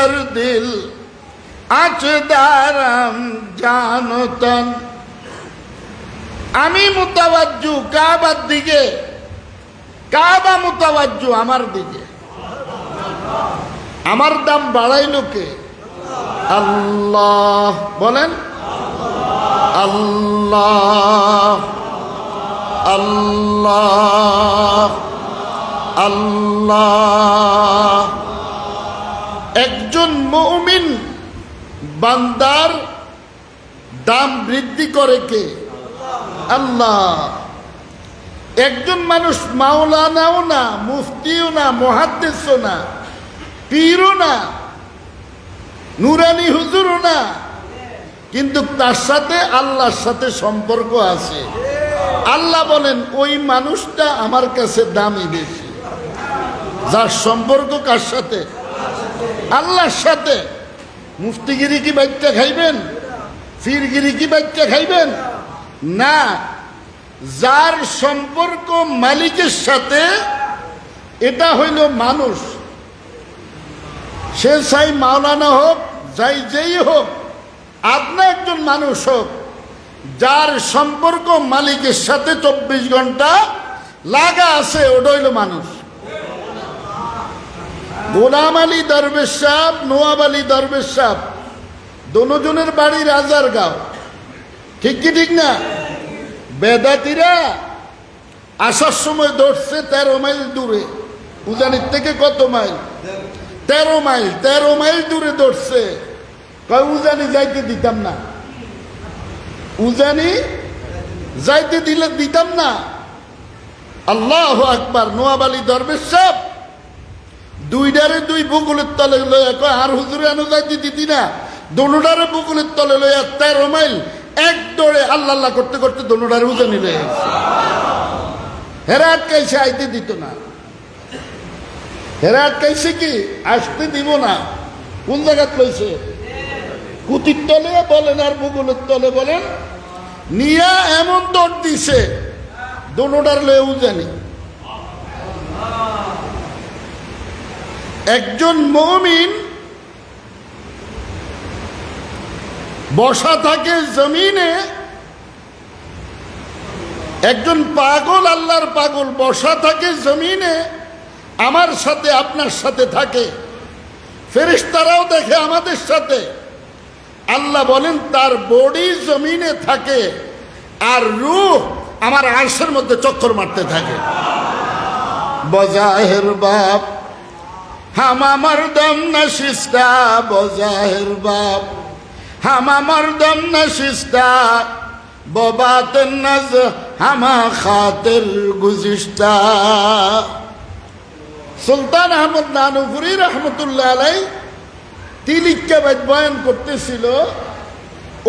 अंदर दिल आचदारम जानतन आमी मुतावज्जु काबार दिके काबा मुतावज्जु आमार दिके आमार दाम बाड़ाइलो के अल्लाह बोलेन अल्लाह अल्लाह अल्लाह একজন মুমিন বান্দার দাম বৃদ্ধি করে কে আল্লাহ একজন মানুষ মাওলানাও না মুফতিও না মুহাদ্দিসও না পীরও না নুরানি হুজুরও না কিন্তু তার সাথে আল্লাহর সাথে সম্পর্ক আছে আল্লাহ বলেন ওই মানুষটা আমার কাছে দামি বেশি যার সম্পর্ক কার সাথে আল্লাহর সাথে মুফতিগিরি কি বাচ্চা খাইবেন ফিরগিরি কি বাচ্চা খাইবেন না যার সম্পর্ক মালিকের সাথে এটা হইল মানুষ সে চাই মাওলানা হোক যাই যেই হোক আপনি একজন মানুষ হোক যার সম্পর্ক মালিকের সাথে 24 ঘন্টা লাগা আছে ওটা হইল মানুষ গোলাম আলী দরবেশ সাহেব নওয়াব আলী দরবেশ সাহেব দুজনের বাড়ি রাজারগাঁও ঠিক কি ঠিক না বেদাতিরা আসার সময় দৌড়ছে 13 মাইল দূরে উজানির থেকে কত মাইল 13 মাইল দূরে দৌড়ছে কয় উজানি যাইতে দিতাম না উজানি যাইতে দিলে দিতাম না আল্লাহু আকবার নওয়াব আলী দরবেশ সাহেব দুইটারে দুই বুকুলের তলে লইয়া কয় আর হুজুরে আনো যাইতে দিতি না দোনোটারে বুকুলের তলে লইয়া 13 মাইল এক দৌড়ে আল্লাহ আল্লাহ করতে করতে দোনোটারে উজানি লইয়া গেছে হেরা আটকাইছে আইতে দিত না হেরা আটকাইছে কি আসতে দিব না কোন জায়গাত লইছে কুতির তলে বলেন আর বুকুলের তলে বলেন নিয়া এমন দৌড় দিছে দোনোটার লয়ে উজানি একজন মুমিন বসা থাকে জমিনে একজন পাগল আল্লাহর পাগল বসা থাকে জমিনে আমার সাথে আপনার সাথে থাকে ফেরেশতারাও দেখে আমাদের সাথে আল্লাহ বলেন তার বডি জমিনে থাকে আর রূহ আমার আরশের মধ্যে চক্কর মারতে থাকে বজাহের বাপ হামা মরদম নশিস্তা বজাহের বাপ হামা মরদম নশিস্তা ববাতেন নজ হামা খাতির গুজিস্তা সুলতান আহমদ নানুপুরি রহমতুল্লাহ আলাই তিলিক্কাবাদ বয়ান করতেছিল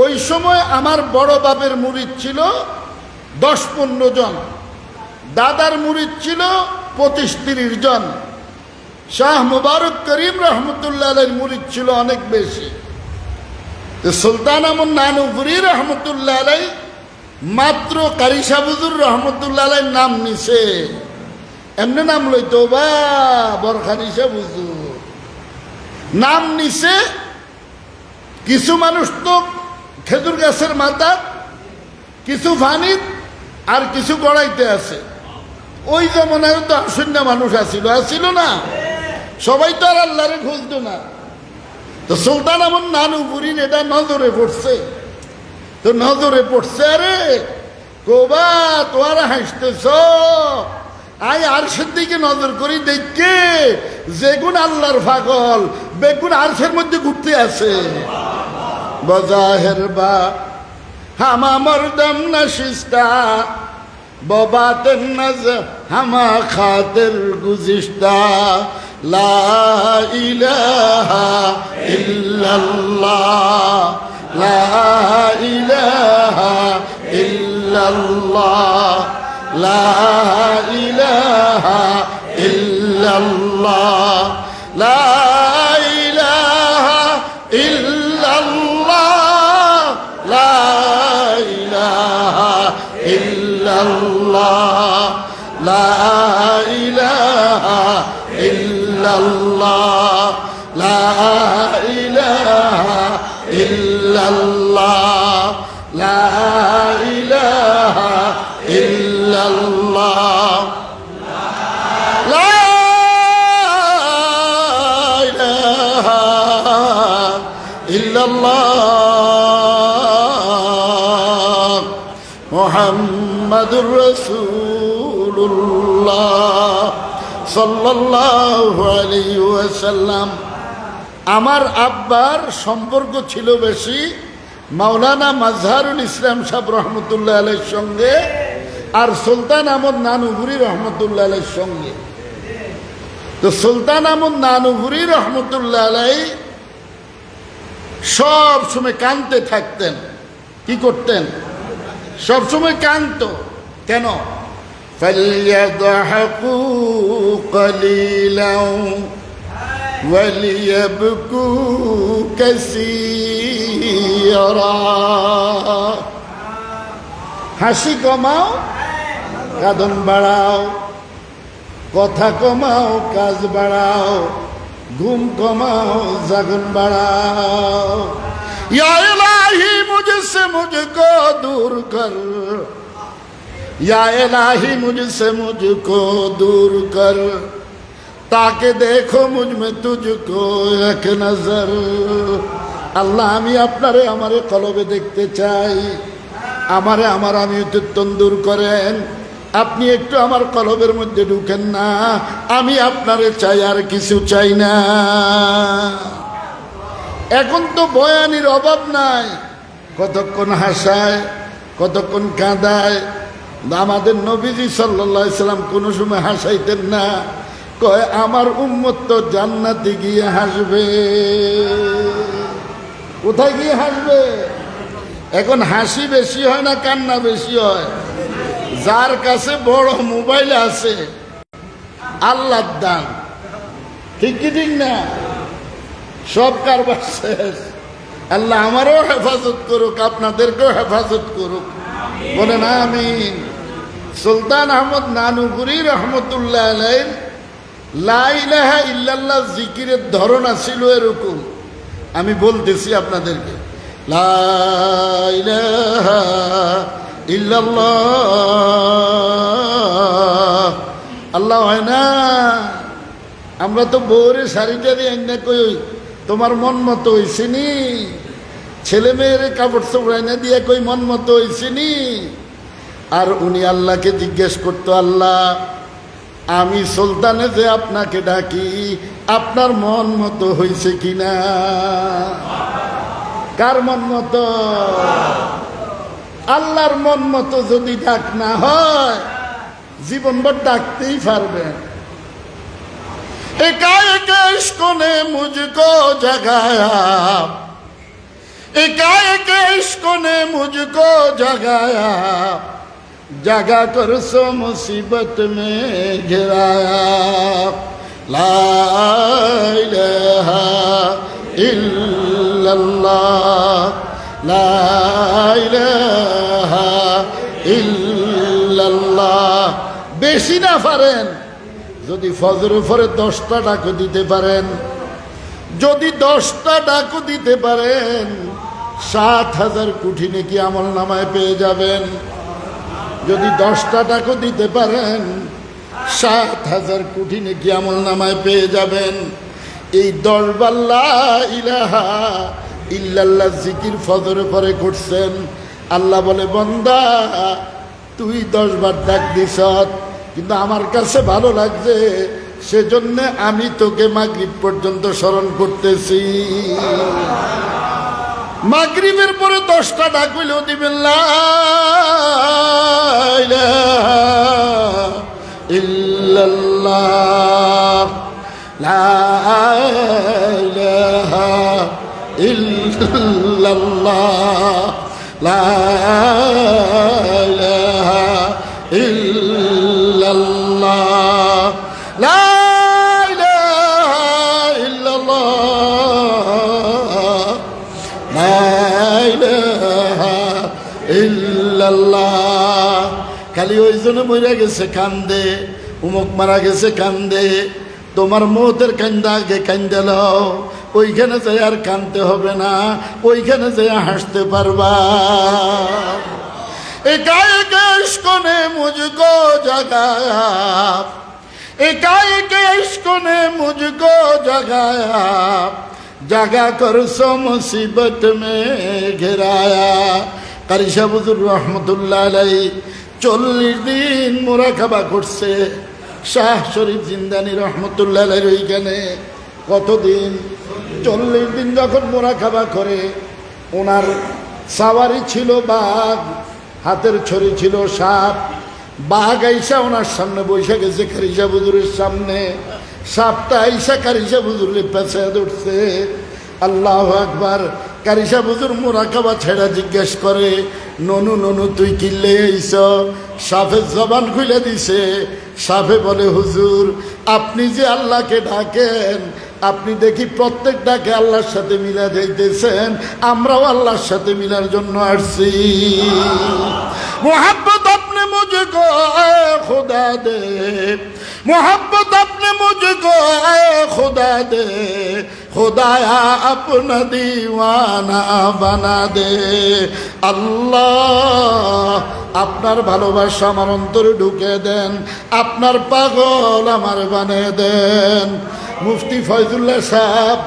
ওই সময় আমার বড় বাপের মুরিদ ছিল 10-15 জন দাদার মুরিদ ছিল 25-30 জন শাহ মুবারক করিম রহমতুল্লাহ আলাইহির মুরিদ ছিল অনেক বেশি সুলতান আহমদ নানুপুরি রহমতুল্লাহ আলাই মাত্র কারি শাহ হুজুর রহমতুল্লাহ আলাইহির নাম নিছে এমনি নাম লইতো বা বরখানি শাহ হুজুর নাম নিছে কিছু মানুষ তো খেজুর গাছের মাথা কিছু ফানিত আর কিছু গড়াইতে আছে ওই জমানায় তো আসন্ন মানুষ আসিল না সবাই তো আর আল্লাহরে খুঁজতো না তো সুলতান আহমদ নানুপুরি এটা নজরে পড়ছে তো নজরে পড়ছে আরে কোবা তোরা হাসতেছ আই আরশের দিকে নজর করি দেখে যেগুন আল্লাহর পাগল বেগুন আরশের মধ্যে ঘুরতে আছে বজাহের বা হামা মরদম নশিস্তা ববাতেন নজ হামা খাতির গুজিস্তা লা ইলাহা ইল্লাল্লাহ লা ইলাহা ইল্লাল্লাহ লা ইলাহা ইল্লাল্লাহ লা ইলাহা ইল্লাল্লাহ লা ইলাহা ইল্লাল্লাহ লা ইলাহা ইল্লাল্লাহ লা লা ইলাহা ইল্লাল্লাহ লা ইলাহা ইল্লাল্লাহ মুহাম্মাদুর রাসূলুল্লাহ সাল্লাল্লাহু আলাইহি ওয়াসাল্লাম। আমার আব্বার সম্পর্ক ছিল বেশি মাওলানা মাজহারুল ইসলাম সাহেব রহমতুল্লাহ আলাইহির সঙ্গে আর সুলতান আহমদ নানুপুরি রহমতুল্লাহ আলাইহির সঙ্গে। তো সুলতান আহমদ নানুপুরি রহমতুল্লাহ আলাইহি সব সময় কাঁদতে থাকতেন। কি করতেন? সব সময় কাঁদত। কেন? ফালইয়াদহাকু কলিলাও ওয়ালিয়াবকু কাসীরা। হাসি কমাও, কাঁদন বাড়াও, কথা কমাও, কাজ বাড়াও, ঘুম কমাও, জাগন বাড়াও। ইয়া ইলাহি মুঝসে মুঝকো দূর কর, ইয়া ইলাহি মুঝসে মুঝকো দূর কর, তাকে দেখো মুঝ মে তুঝকো এক নজর। আল্লাহ, আমি আপনারে আমারে কলবে দেখতে চাই, আমারে আমার আমি তন্দুর করেন। আপনি একটু আমার কলবের মধ্যে ঢুকেন না, আমি আপনারে চাই, আর কিছু চাই না। এখন তো বয়ানির অভাব নাই, কতক্ষণ হাসায়, কতক্ষণ কাঁদায়। আমাদের নবীজি সাল্লাল্লাহু আলাইহি সাল্লাম কোনো সময় হাসাইতেন না। কয় আমার উম্মত তো জান্নাতে গিয়ে হাসবে। কোথায় গিয়ে হাসবে? এখন হাসি বেশি হয় না কান্না বেশি হয়? যার কাছে বড় মোবাইল আছে, আল্লাহর দান। ঠিক কি ঠিক না? সব কারবার শেষ। আল্লাহ আমারও হেফাজত করুক, আপনাদেরকেও হেফাজত করুক, বলেন আমিন। সুলতান আহমদ নানুপুরি রহমতুল্লাহ আলাইহির লা ইলাহা ইল্লাল্লাহ জিকিরের ধরন ছিল এরকম। আমি বলতেছি আপনাদেরকে, লা ইলাহা ইল্লাল্লাহ। আল্লাহ হয় না? আমরা তো বউরে শাড়িটা দিয়ে না কই তোমার মন মতো হয়েছে নি, ছেলে মেয়ের কাপড় চোপড় এনে দিয়ে কই মন মতো হয়েছে নি। আর উনি আল্লাহকে জিজ্ঞেস করতো, আল্লাহ আমি সুলতানে যে আপনাকে ডাকি, আপনার মন মতো হয়েছে কিনা? কার মন মতো? আল্লাহর মন মতো যদি ডাক না হয়, জীবনভর ডাকতেই পারবেন। একাएक इश्क ने मुझको जगाया, एकाएक इश्क ने मुझको जगाया, जगा कर सो मुसीबत में गिराया। ला इलाहा इल्लल्लाह, ला इलाहा इल्लल्लाह। বেশি না পারেন, যদি ফজরের পরে 10টা ডাকও দিতে পারেন, যদি 10টা ডাকও দিতে পারেন, 7,000 কোটি নেকি আমল নামায় পেয়ে যাবেন। যদি 10টা ডাকও দিতে পারেন, 7,000 কোটি নেকি আমল নামায় পেয়ে যাবেন। এই 10 বার লা ইলাহা ইল্লাল্লাহ জিকির ফজরের পরে করছেন, আল্লাহ বলে বান্দা তুই 10 বার ডাক দিছ, কিন্তু আমার কাছে ভালো লাগছে, সেজন্য আমি তোকে মাগরিব পর্যন্ত স্মরণ করতেছি। মাগরিবের পরে 10টা ডাক হইলেও দিবেন লা ইলাহা ইল্লাল্লাহ, লা ইলাহা ইল্লাল্লাহ, লা ইলাহা ইল্লাল্লাহ, লা ইলাহা ইল্লাল্লাহ, লা ইলাহা ইল্লাল্লাহ। খালি ওই জন্য মরে গেছে কান্দে, উমুক মারা গেছে কান্দে, তোমার মৌতের কান্দা আগে কান্দে লও, ওইখানে যাই আর কাঁদতে হবে না, ওইখানে যাই হাসতে পারবা। एका एक इश्क ने मुझको जगाया, एका एक इश्क ने मुझको जगाया, जगा कर सो मुसीबत में घिराया। কারি সাহেব হুজুর রহমতুল্লাহ আলাইহি 40 দিন মুরাকাবা করছে শাহ শরীফ জিন্দানি রহমতুল্লাহ আলাইহির ওইখানে। কতদিন? 40 দিন। যখন মুরাকাবা করে, ওনার সাওয়ারি ছিল বাঘ, হাতের ছড়ি ছিল সাপ। বাঘ আইসা ওনার সামনে বসে গেছে কারি সাহেব হুজুরের সামনে। সাপটা আইসা কারি সাহেব হুজুরের পেছায় ধরছে। আল্লাহু আকবার। কারি সাহেব হুজুর মুরাকাবা ছেড়া জিজ্ঞেস করে, ননু ননু তুই কিল্লে আইস? সাপের জবান খুলে দিছে। সাপে বলে, হুজুর আপনি যে আল্লাহকে ডাকেন, আপনি দেখি প্রত্যেক ডাকে আল্লাহর সাথে মিলা যাইতেছেন, আমরাও আল্লাহর সাথে মিলার জন্য আসছি। मोहब्बत अपने मुझको खुदा दे, मोहब्बत अपने मुझको खुदा दे, खुदाया अपना दीवाना बना दे। আল্লাহ আপনার ভালোবাসা আমার অন্তরে ঢুকে দেন, আপনার পাগল আমার বানিয়ে দেন। মুফতি ফয়জুল্লাহ সাহেব,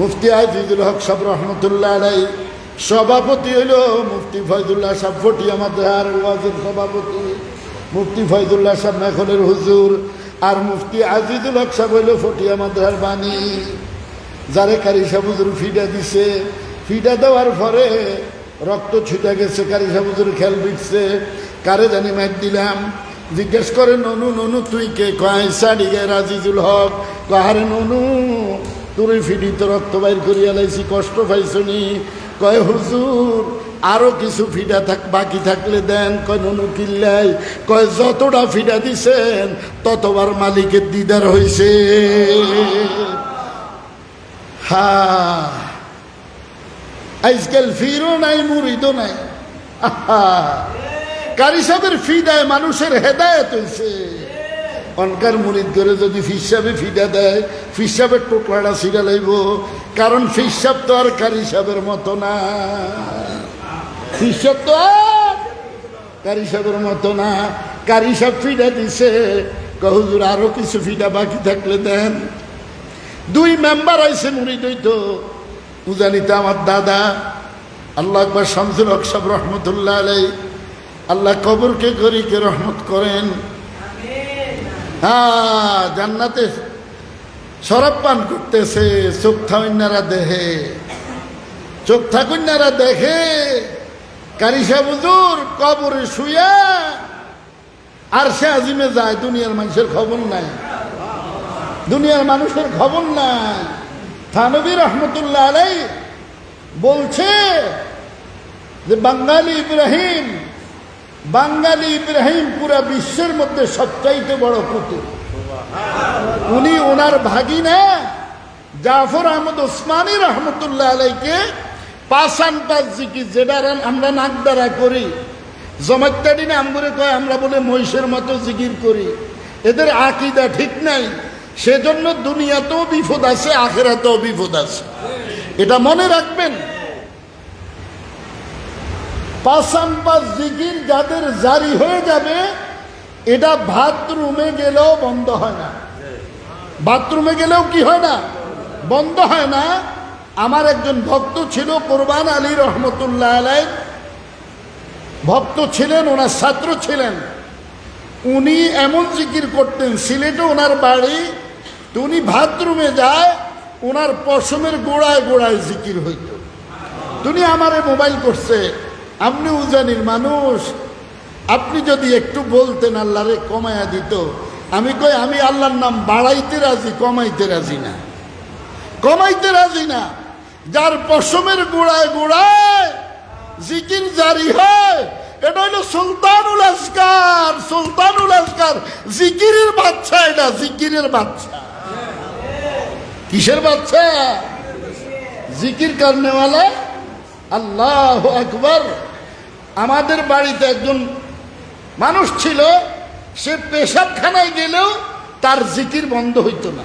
মুফতি আজিজুল হক সাহেব রহমতুল্লাহ আলাইহি সভাপতি হইল মুফতি ফয়জুল্লাহ সাহেব ফটিয়া মাদ্রাসার ওয়াজের সভাপতি, মুফতি ফয়জুল্লাহ সাহেব মেখলের হুজুর, আর মুফতি আজিজুল হক সাহেব হইল ফটিয়া মাদ্রাসার বাণী। যারে কারি সাহেব হুজুর ফিডা দিছে, ফিডা দেওয়ার পরে রক্ত ছুটে গেছে, কারি সাহেব হুজুর খেল বিটছে। কারে জানি মাইর দিলাম? জিজ্ঞেস করে, ননু ননু তুই কে? কয় সাডিগের আজিজুল হক। কাহারে ননু, তোর ফিডিতে রক্ত বাইর করিয়া লাইছি, কষ্ট পাইছনি? কয় হুজুর আরো কিছু ফিডা বাকি থাকলে দেন। কয় ননু কিল্লাই? কয় যতটা ফিডা দিছেন ততবার মালিকের দিদার হইছে। হ্যাঁ, আজকাল ফিরও নাই, মুরিদও নাই। কারি সাহেবের ফিডায় মানুষের হেদায়েত হয়েছে। অনকার মুরিদ করে যদি ফিসাবে ফিডা দেয়, ফিসাবের টোকলাটা ছিঁড়া লাইব। কারণ ফিসাব তো আর কারি সাহেবের মতো না, ফিসাব তো আর কারি সাহেবের মতো না। কারি সাহেব ফিডা দিছে, হুজুর আরো কিছু ফিডা বাকি থাকলে দেন। 2 মেম্বার আইছে মুরিদ হইতো। উজানিতে আমার দাদা আল্লাহ আকবার শামসুল হক সাহেব রহমতুল্লাহ আলাইহি, আল্লাহ কবরকে গরিকে রহমত করেন। হ্যাঁ, জান্নাতে শরাব পান করতেছে, চোখ থাকুন্যারা দেখে, চোখ থাকুন্যারা দেখে। কারি সাহেব হুজুর কবরে শুয়া আর সে আজিমে যায়, দুনিয়ার মানুষের খবর নাই, দুনিয়ার মানুষের খবর নাই। থানভী রহমতুল্লাহ আলাইহি বলছে যে বাঙালি ইব্রাহিম, বাঙালি ইব্রাহিম পুরা বিশ্বের মধ্যে সবচাইতে বড় কুতুব। উনি ওনার ভাগিনা জাফর আহমদ ওসমানী রহমতুল্লাহ আলাইকে 5 জিকির, যেটা আমরা নাক দ্বারা করি, জমাত্তাডিনে আমগুরে কয় আমরা বলে মহিষের মতো জিকির করি। এদের আকীদা ঠিক নাই, সেজন্য দুনিয়াতেও বিপদ আছে, আখিরাতেও বিপদ আছে, এটা মনে রাখবেন। 5 জিকির যাদের জারি হয়ে যাবে, এটা বাথরুমে গেলেও বন্ধ হয় না, বাথরুমে গেলেও কি হয় না, বন্ধ হয় না। আমার একজন ভক্ত ছিল কোরবান আলী রহমতুল্লাহ আলাইহি, ভক্ত ছিলেন, ওনার ছাত্র ছিলেন। উনি এমন জিকির করতেন, সিলেটে ওনার বাড়ি, তো উনি বাথরুমে যায়, ওনার পশমের গোড়ায় গোড়ায় জিকির হইত। তুমি আমারে মোবাইল করছে, আপনি উজানির মানুষ, আপনি যদি একটু বলতেন আল্লাহরে কমায়া দিত। আমি কই আমি আল্লাহর নাম বাড়াইতে রাজি, কমাইতে রাজি না, কমাইতে রাজি না। যার পশমের গোড়ায় গোড়ায় জিকির জারি হয়, এটা হলো সুলতানুল আসকার, সুলতানুল আসকার, জিকিরের বাচ্চা, এটা জিকিরের বাচ্চা। কিসের বাচ্চা? জিকির করনেওয়ালা। আল্লাহু আকবার। আমাদের বাড়িতে একজন মানুষ ছিল, সে পেশাবখানায় গেলেও তার জিকির বন্ধ হইতো না।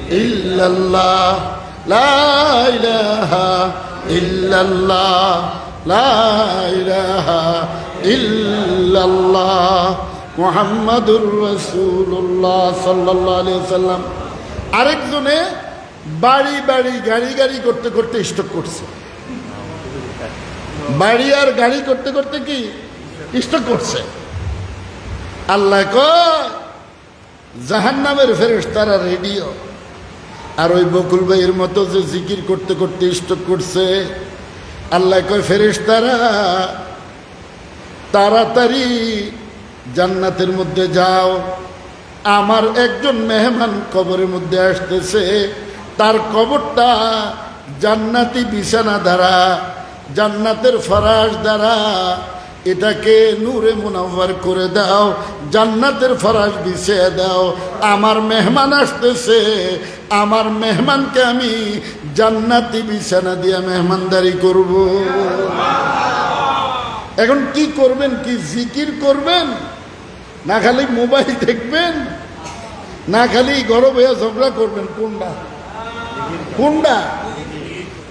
ইল্লাল্লাহ, লা ইলাহা ইল্লাল্লাহ, লা ইলাহা ইল্লাল্লাহ মুহাম্মাদুর রাসূলুল্লাহ সাল্লাল্লাহু আলাইহি ওয়াসাল্লাম। আরেকজনে বাড়ি বাড়ি গাড়ি গাড়ি করতে করতে স্ট্রোক করছে। বাড়ি আর গাড়ি করতে করতে কি স্ট্রোক করছে। আল্লাহ কয় জাহান্নামের ফেরেশতারা রেডিও। আর ওই বকুল ভাইয়ের মতো যে জিকির করতে করতে স্ট্রোক করছে, আল্লাহ কয় ফেরেশতারা তাড়াতাড়ি জান্নাতের মধ্যে যাও, আমার একজন মেহমান কবরের মধ্যে আসতেছে, তার কবরটা জান্নাতি বিছানা দ্বারা, জান্নাতের ফরাশ দ্বারা এটাকে নূরে মুনাওয়ার করে দাও, জান্নাতের ফরাশ বিছিয়ে দাও। আমার মেহমান আসতেছে, আমার মেহমানকে আমি জান্নাতি বিছানা দিয়ে মেহমানদারি করব। এখন কি করবেন? কি জিকির করবেন? না খালি মোবাইল দেখবেন, না খালি গরম হয়ে ঝগড়া করবেন? কোনটা কোনটা?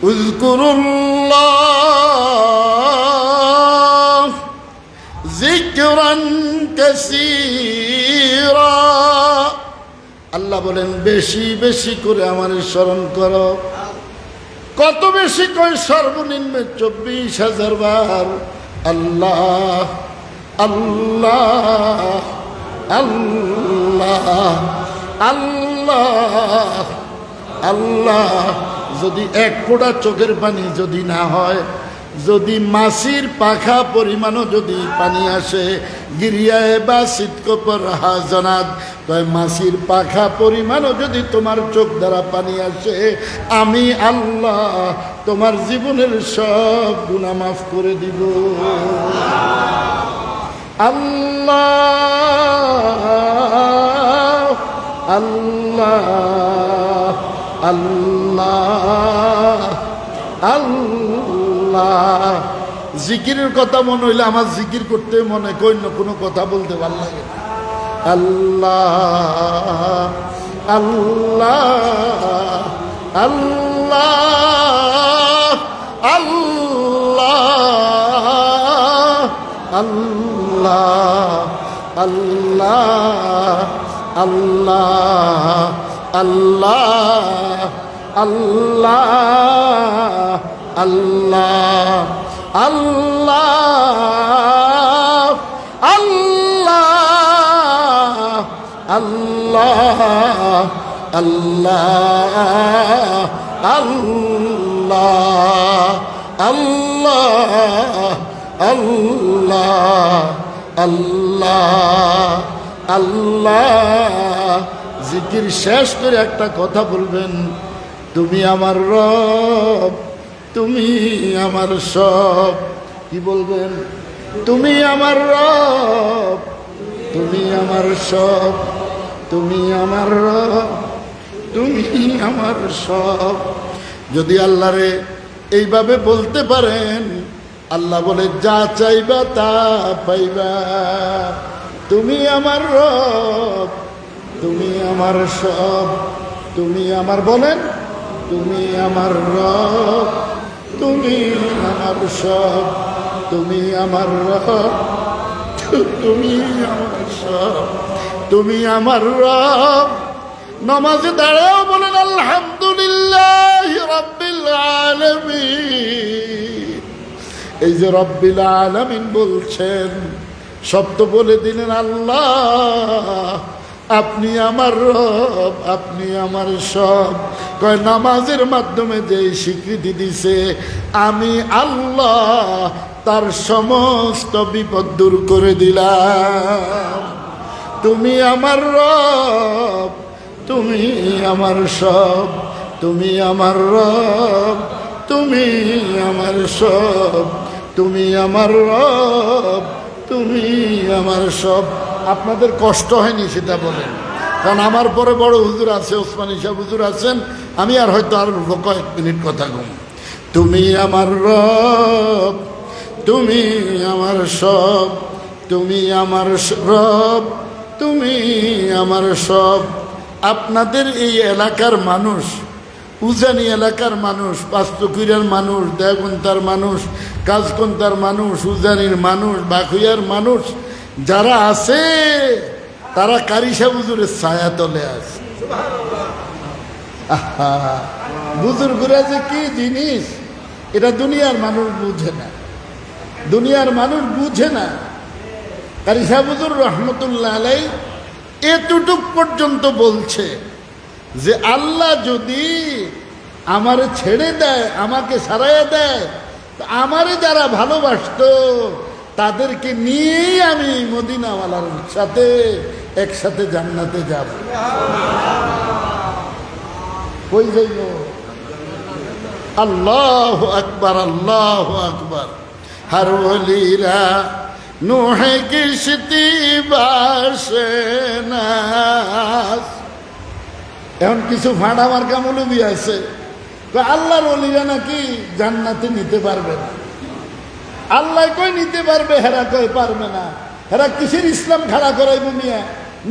উযকুরুল্লাহ যিকরান কাসীরা। আল্লাহ বলেন বেশি বেশি করে আমার স্মরণ করো। কত বেশি? কয় সর্বনিম্ন 24,000 বার। আল্লাহ আল্লাহ আল্লাহ আল্লাহ আল্লাহ। যদি এক ফোঁটা চোখের পানি যদি না হয়, যদি মাছির পাখা পরিমাণও যদি পানি আসে, গিরিয়ায় বা সিতকপর হাজনাত, তাই মাছির পাখা পরিমাণও যদি তোমার চোখ দ্বারা পানি আসে, আমি আল্লাহ তোমার জীবনের সব গুনাহ মাফ করে দিব। আল্লাহ আল্লাহ আল্লাহ আল্লাহ। জিকিরের কথা মনে হইলে আমার জিকির করতে মনে কই না, কোনো কথা বলতে ভালো লাগে। আল্লাহ আল্লাহ আল্লাহ আল্লাহ আল্লাহ আল্লাহ আল্লাহ আল্লাহ আল্লাহ আল্লাহ আল্লাহ আল্লাহ আল্লাহ আল্লাহ আল্লাহ আল্লাহ আল্লাহ আল্লাহ আল্লাহ। জিকির শেষ করে একটা কথা বলবেন, তুমি আমার রব, তুমি আমার সব। কি বলবেন? তুমি আমার রব, তুমি আমার সব, তুমি আমার রব, তুমি আমার সব। যদি আল্লাহরে এইভাবে বলতে পারেন, আল্লাহ বলে যা চাইবা তা পাইবা। তুমি আমার রব, তুমি আমার সব, তুমি আমার, বলেন তুমি আমার রব, তুমি আমার সব, তুমি আমার রব, তুমি আমার সব, তুমি আমার রব। নামাজে দাঁড়াও বলেন আলহামদুলিল্লাহ রাব্বিল আলামিন। এই যে রব্বিল আলামিন বলছেন, সব তো বলে দিলেন আল্লাহ আপনি আমার রব, আপনি আমার সব। কয় নামাজের মাধ্যমে যে স্বীকৃতি দিছে, আমি আল্লাহ তার সমস্ত বিপদ দূর করে দিলাম। তুমি আমার রব, তুমি আমার সব, তুমি আমার রব, তুমি আমার সব, তুমি আমার রব, তুমি আমার সব। আপনাদের কষ্ট হয়নি সেটা বলেন, কারণ আমার পরে বড় হুজুর আছে, ওসমানী সাহেব হুজুর আছেন, আমি আর হয়তো আর কয়েক মিনিট কথা কম। তুমি আমার রব, তুমি আমার সব, তুমি আমার রব, তুমি আমার সব, আপনাদের এই এলাকার মানুষ, উজানি এলাকার মানুষ, পাঁচপুকুরিয়ার মানুষ, দেওঘন্টার মানুষ, কাজকন্তার মানুষ, উজানির মানুষ, বাকুইয়ার মানুষ যারা আছে তারা কারি সাহেব হুজুরের ছায়া তলে আছে। বুজুর্গরা যে কি জিনিস এটা দুনিয়ার মানুষ বুঝে না, দুনিয়ার মানুষ বুঝে না। কারি সাহেব হুজুর রহমতুল্লাহ আলাই এতটুক পর্যন্ত বলছে যে আল্লাহ যদি আমারে ছেড়ে দেয়, আমাকে সারাইয়া দেয়, তো আমারে যারা ভালোবাসতো তাদেরকে নিয়েই আমি মদিনাওয়ালার সাথে একসাথে জান্নাতে যাব। কই যাইব? আল্লাহু আকবার, আল্লাহু আকবার। হর ওলিরা নুহে কিস্তি বাসে না। এখন কিছু ফাঁড়া মার্কা মৌলবী আছে, আল্লাহর ওলিরা নাকি জান্নাতে নিতে পারবে না। আল্লাহ কই নিতে পারবে, হেরা কই পারবে না। হেরা কিসের ইসলাম খাড়া করাইব মিয়া?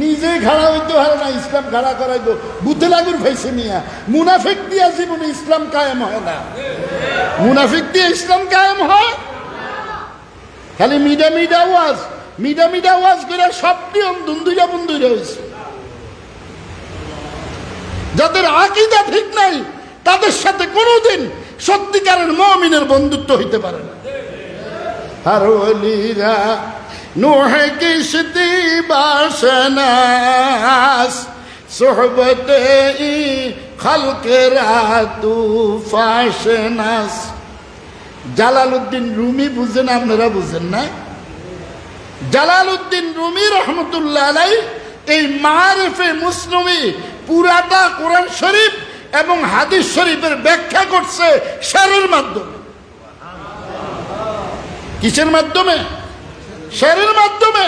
নিজেই খাড়া হইতে পারে না, ইসলাম খাড়া করাইব। বুতে লাগুর ফাইছে মিয়া। মুনাফিক দিয়া জীবনে ইসলাম কায়েম হয় না। মুনাফিক দিয়ে ইসলাম কায়েম হয়? খালি মিডা ওয়াজ করে সব নিয়ম দুন্দুইরা বন্ধুইরা হয়েছে। যাদের আকীদা ঠিক নাই তাদের সাথে কোনোদিন সত্যিকারের মুমিনের বন্ধুত্ব হইতে পারে না। আর ওলিরা নুহে কিস্তি বাসনাস সোহবতে ই খালকেরা তুফাসনাস। জালালউদ্দিন রুমি বুঝেন, আপনারা বুঝেন না? জালালউদ্দিন রুমি রহমতুল্লাহ আলাই এই মারিফে মুসনবী পুরাটা কোরআন শরীফ এবং হাদিস শরীফের ব্যাখ্যা করছে শেরের মাধ্যমে। কিসের মাধ্যমে? শেরের মাধ্যমে।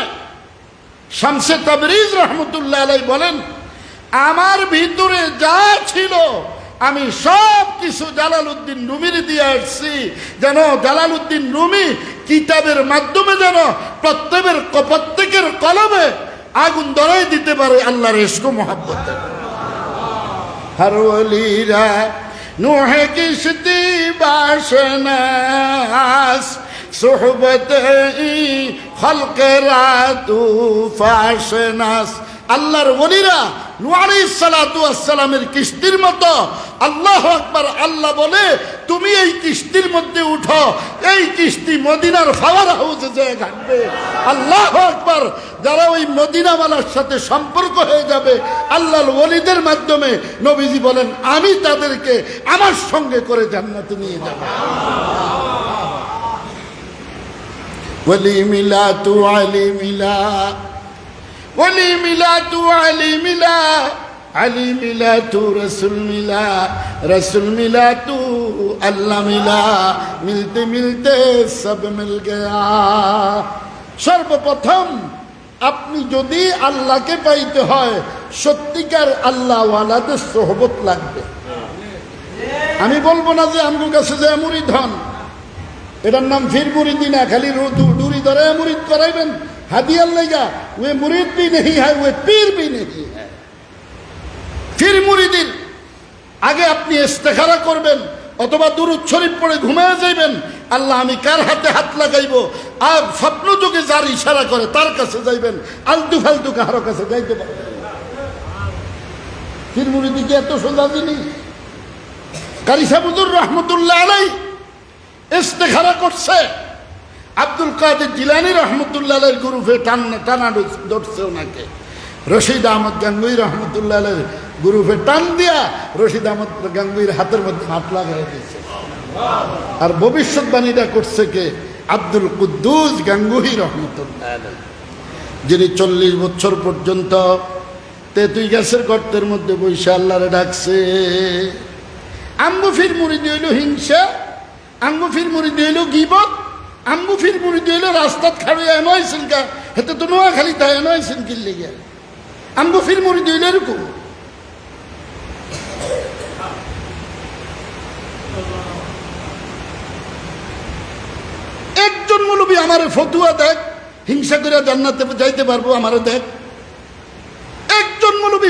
শামসে তাবরিজ রহমতুল্লাহ আলাই বলেন, আমার ভিতরে যা ছিল আমি সব কিছু জালালউদ্দিন রুমির দিয়ে আসছি, যেন জালালউদ্দিন রুমি কিতাবের মাধ্যমে যেন প্রত্যেকের কলবে আগুন ধরাই দিতে পারে আল্লাহর ইশক ও মহব্বতে। হর ওলিরা নুহে কিস্তি বাসনাস সোহবতে ই খালকেরা তুফাসনাস। আল্লাহর ওলিরা নূহ আলাইহিস সালাতু ওয়াস সালামের কিস্তির মতো। আল্লাহু আকবার। আল্লাহ বলে তুমি এই কিস্তির মধ্যে উঠো, এই কিস্তি মদিনার পাওয়ার হাউসে যেয়ে ঘাটবে। আল্লাহু আকবার। যারা ওই মদিনাওয়ালার সাথে সম্পর্ক হয়ে যাবে আল্লাহর ওলিদের মাধ্যমে, নবীজি বলেন আমি তাদেরকে আমার সঙ্গে করে জান্নাতে নিয়ে যাব। ওলি মিলা তু আলি মিলা, ওলি মিলা তু আলি মিলা, আলি মিলা তু রসুল মিলা, রসুল মিলা তু আল্লাহ মিলা, মিলতে মিলতে সব মিল গয়া। সর্বপ্রথম আপনি যদি আল্লাহকে পাইতে হয় সত্যিকার আল্লাহওয়ালাদের সোহবত লাগবে। আমি বলবো না যে আমার কাছে যে মুরিদ হন, এটার নাম ফির মুরিদি না। খালি ডুরি ধরে মুরিদ করাইবেন হাদিয়ার লাইগা, ওয়ে মুরিদ भी नहीं है, ওয়ে পীর भी नहीं है। ফির মুরিদির আগে আপনি ইস্তেখারা করবেন অথবা দুরূদ শরীফ পড়ে ঘুমিয়ে যাইবেন। আল্লাহ আমি কার হাতে হাত লাগাইব, আর স্বপ্ন যুগে যার ইশারা করে তার কাছে যাইবেন, আলতু ফালতু কারো কাছে যাইতে পারবেন। ফির মুরিদি কি এত সোজা জিনিস? কারি সাহেব হুজুর রহমতুল্লাহ আলাই ইস্তেখারা করছে, আব্দুল কাদের জিলানী রহমতুল্লাহ আলাইহির গ্রুপে টানা ধরছে ওনাকে। রশিদ আহমদ গাঙ্গুই রহমতুল্লাহ আলাইহির গ্রুপে টান দিয়া রশিদ আহমদ গাঙ্গুইয়ের হাতের মধ্যে হাত লাগাই দিয়েছে। আর ভবিষ্যৎবাণীটা করছে কে? আব্দুল কুদ্দুস গাঙ্গুহি রহমতুল্লাহ আলাইহি, যিনি 40 বছর পর্যন্ত তেঁতুই গাছের গর্তের মধ্যে বসে আল্লাহরে ডাকছে। আমগো ফির মুরিদি হইল হিংসা, আমগো ফির মুরিদি হইল গীবত, আমগো ফির মুরিদি হইল রাস্তাত খাড়িয়া এনইছেন কা, হেতে তো নোয়াখালী তাই এনইছেন কিনলে গিয়া। আমগো ফির মুরিদি হইল এরকম। একজন মৌলবী আমারে ফতুয়া দেখ, হিংসা করে জান্নাতে যাইতে পারবো, আমারে দেখ। একজন মৌলবী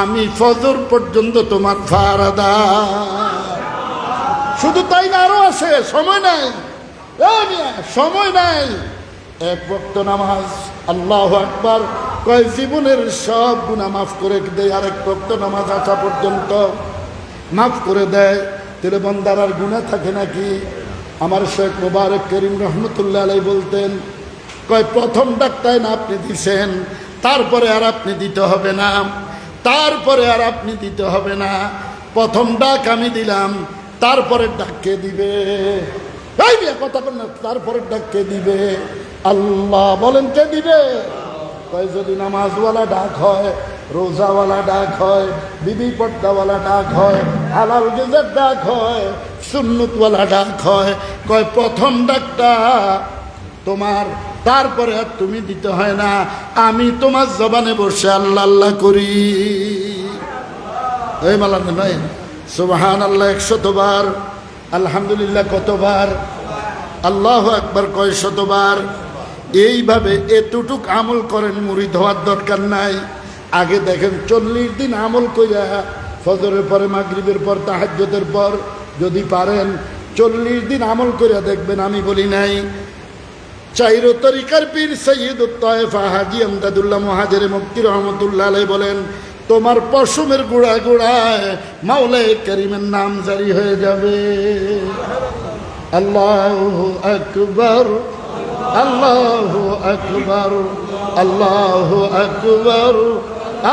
আমি ফজর পর্যন্ত তোমার ফারাদার। শুধু তাই না, আরো আছে, সময় নাই, সময় নাই। এক ওয়াক্ত নামাজ, আল্লাহু আকবার, কয় জীবনের সব গুনাহ মাফ করে দেয়। আরেক ওয়াক্ত নামাজ আসা পর্যন্ত মাফ করে দেয়। তাহলে বান্দার আর গুনাহ থাকে নাকি? আমার শেখ মুবারক করিম রহমতুল্লাহ আলাইহি বলতেন, কয় প্রথম ডাকটাই না আপনি দিছেন, তারপরে আর আপনি দিতে হবে না, তারপরে আর আপনি দিতে হবে না। প্রথম ডাক আমি দিলাম, তারপরে ডাক কে দিবে? এই মিয়া কথা বল না, তারপরে ডাক কে দিবে? আল্লাহ। বলেন কে দিবে? কয় যদি নামাজওয়ালা ডাক হয়, রোজাওয়ালা ডাক হয়, বিবি পর্দাওয়ালা ডাক হয়, হালাল গেজের ডাক হয়, সুন্নতওয়ালা ডাক হয়, কয় প্রথম ডাকটা তোমার, তারপরে আর তুমি দিতে হয় না, আমি তোমার জবানে বসে আল্লাহ আল্লাহ করি। এই মালানে ভাই, সুবহান আল্লাহ 100 বার, আলহামদুলিল্লাহ কতবার, আল্লাহু আকবার কয় শতবার। এইভাবে এতটুক আমল করেন, মুরিদ হওয়ার দরকার নাই। আগে দেখেন 40 দিন আমল কইরা, ফজরের পরে, মাগরিবের পর, তাহাজ্জুদের পর যদি পারেন 40 দিন আমল কইরা দেখবেন। আমি বলি নাই, চাইরো তরিকার পীর সৈয়দুত তায়েফা হাজী আমদাদুল্লাহ মুহাজিরে মুফতি রহমতুল্লাহ আলাইহি বলেন, তোমার পশমের গোড়ায় গোড়ায় মাওলায়ে কারীমের নাম জারি হয়ে যাবে। আল্লাহু আকবার, আল্লাহু আকবার, আল্লাহু আকবার,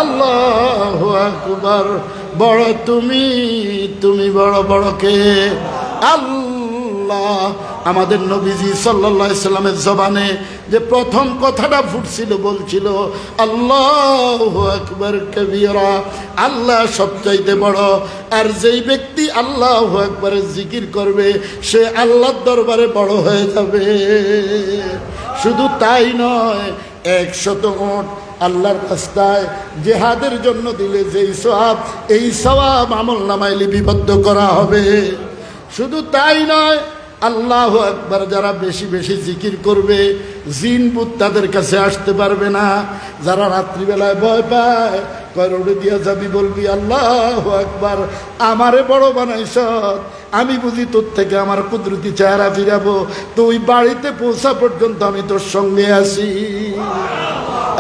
আল্লাহু আকবার। বড় তুমি, তুমি বড় বড় কে? আল্লাহ। আমাদের নবীজি সাল্লাল্লাহু আলাইহি সাল্লামের জবানে যে প্রথম কথাটা ফুটছিল, বলছিল আল্লাহু আকবার কবীরা, আল্লাহ সবচাইতে বড়। আর যেই ব্যক্তি আল্লাহু আকবারের জিকির করবে, সে আল্লাহর দরবারে বড় হয়ে যাবে। শুধু তাই নয়, 100 উট আল্লাহর রাস্তায় জেহাদের জন্য দিলে যেই সওয়াব, এই সওয়াব আমলনামায় লিপিবদ্ধ করা হবে। শুধু তাই নয়, আল্লাহু আকবার যারা বেশি বেশি জিকির করবে, জিন ভূত তাদের কাছে আসতে পারবে না। যারা রাত্রিবেলায় ভয় পায়, কয় রোডে দিয়া যাবি, বলবি আল্লাহু আকবার, আমারে বড় বানাইছ, আমি বুঝি তোর থেকে আমার কুদরতি চেহারা ফিরাবো, তুই বাড়িতে পৌঁছা পর্যন্ত আমি তোর সঙ্গে আছি।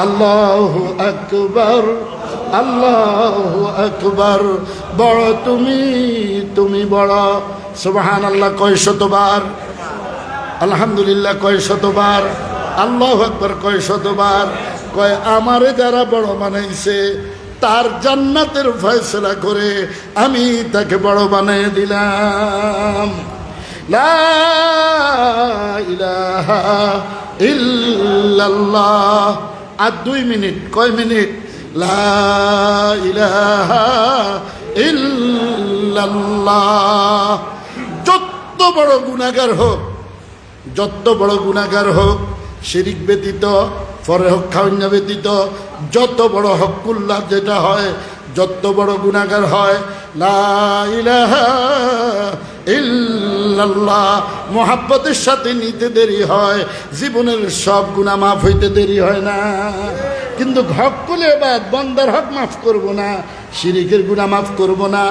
আল্লাহু আকবার, আল্লাহু আকবার। বড় তুমি, তুমি বড়। সুবহানাল্লাহ কয় শতবার, আলহামদুলিল্লাহ কয় শতবার, আল্লাহু আকবার কয় শতবার। কয় আমারে যারা বড় বানাইছে, তার জান্নাতের ফয়সালা করে আমি তাকে বড় বানিয়ে দিলাম। লা ইলাহা ইল্লাল্লাহ। আর 2 মিনিট, কয় মিনিট? লা ইলাহা ইল্লাল্লাহ। যত বড় গুনাহগার হোক, যত বড় গুনাহগার হোক, শিরিক ব্যতীত, ফরে হক খাওয়ান্না ব্যতীত, যত বড় হকুল্লাহ যেটা হয়, যত বড় গুনাহগার হয়, লা ইলাহা ইল্লাল্লাহ মোহাব্বতের সাথে নিতে দেরি হয়, জীবনের সব গুনাহ মাফ হইতে দেরি হয় না। কিন্তু হক কুলে বাদ, বান্দার হক মাফ করব না, শিরিকের গুনাহ মাফ করব না।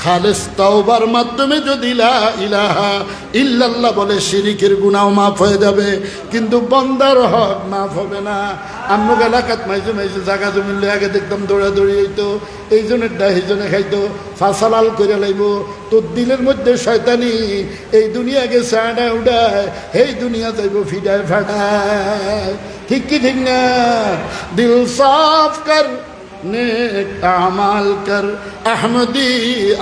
খালেস তাওবার মাধ্যমে যদি লা ইলাহা ইল্লাল্লাহ বলে, শিরিকের গুনাহ মাফ হয়ে যাবে, কিন্তু বান্দার হক মাফ হবে না। আমরা এলাকাত মাইজে মাইজে জায়গা জমি আগে দেখতাম দৌড়াদৌড়ি হইতো, এই জনের ডাই এই জনে খাইতো, ফাসালাল করে লাইব। তোর দিলের মধ্যে শয়তানি, এই দুনিয়া গেছে আডায় উডায়, এই দুনিয়া যাইব ফিডায় ফাটায়। ঠিক কি ঠিক না? দিল সাফ কর, নেক আমাল কর, আহমদি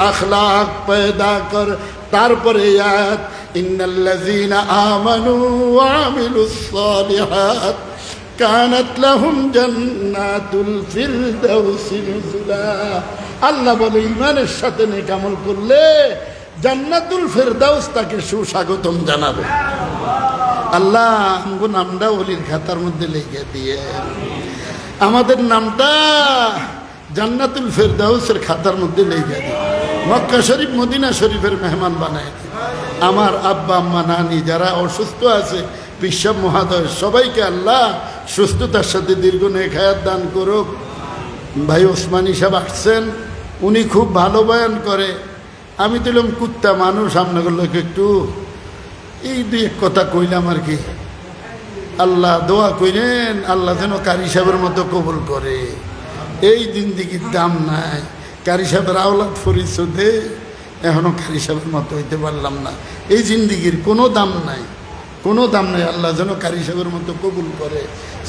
আখলাক পয়দা কর। তারপরে আয়াত, ইন্নাল্লাযীনা আমানু ওয়া আমিলুস সালিহাত কানাত লাহুম জান্নাতুল ফিরদাউসি নুজুলা। আল্লাহ বলে, ইমানের সাথে নেক আমল করলে জান্নাতুল ফিরদাউস তাকে সুস্বাগতম জানাবে। আল্লাহ আমগো নামটা ওলির খাতার মধ্যে লিখে দিয়ে, আমাদের নামটা জান্নাতুল ফিরদাউসের খাতার মধ্যে লিখে দিয়ে, মক্কা শরীফ মদিনা শরীফের মেহমান বানায় দিয়ে। আমার আব্বা আম্মা নানি যারা অসুস্থ আছে, পিসাব মহাদয়, সবাইকে আল্লাহ সুস্থতার সাথে দীর্ঘ নেক হায়াত দান করুক। ভাই ওসমানী সাহেব আসছেন, উনি খুব ভালো বয়ান করে। আমি দিলাম কুত্তা মানুষ, আপনাদের লোক একটু এই দুই এক কথা কইলাম আর কি। আল্লাহ দোয়া কইরেন, আল্লাহ যেন কারি সাহেবের মতো কবুল করে। এই জিন্দিগির দাম নাই। কারি সাহেবের আওলাদ ফরিসদে এখনো কারি সাহেবের মতো হইতে পারলাম না। এই জিন্দিগির কোনো দাম নাই, কোনো দাম নাই। আল্লাহ যেন কারি সাহেবের মতো কবুল করে।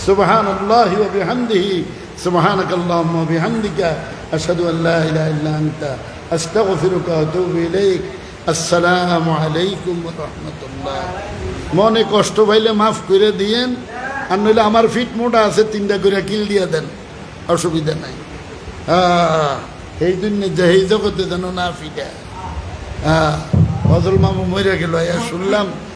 সুবহানাল্লাহি ওয়া বিহামদিহি, সুবহানাকাল্লাহুম্মা ওয়া বিহামদিকা, আশহাদু আল্লা ইলাহা ইল্লা আনতা, আস্তাগফিরুকা ওয়া আতুবু ইলাইক। আসসালামু আলাইকুম ওয়া রাহমাতুল্লাহ। মনে কষ্ট পাইলে মাফ করে দিয়েন, আর নইলে আমার ফিট মোটা আছে, 3টা করে কিল দিয়ে দেন, অসুবিধা নাই। এই দুনিয়া যে এই জগতে যেন না ফিটা। ফজল মামু মরে গেল, শুনলাম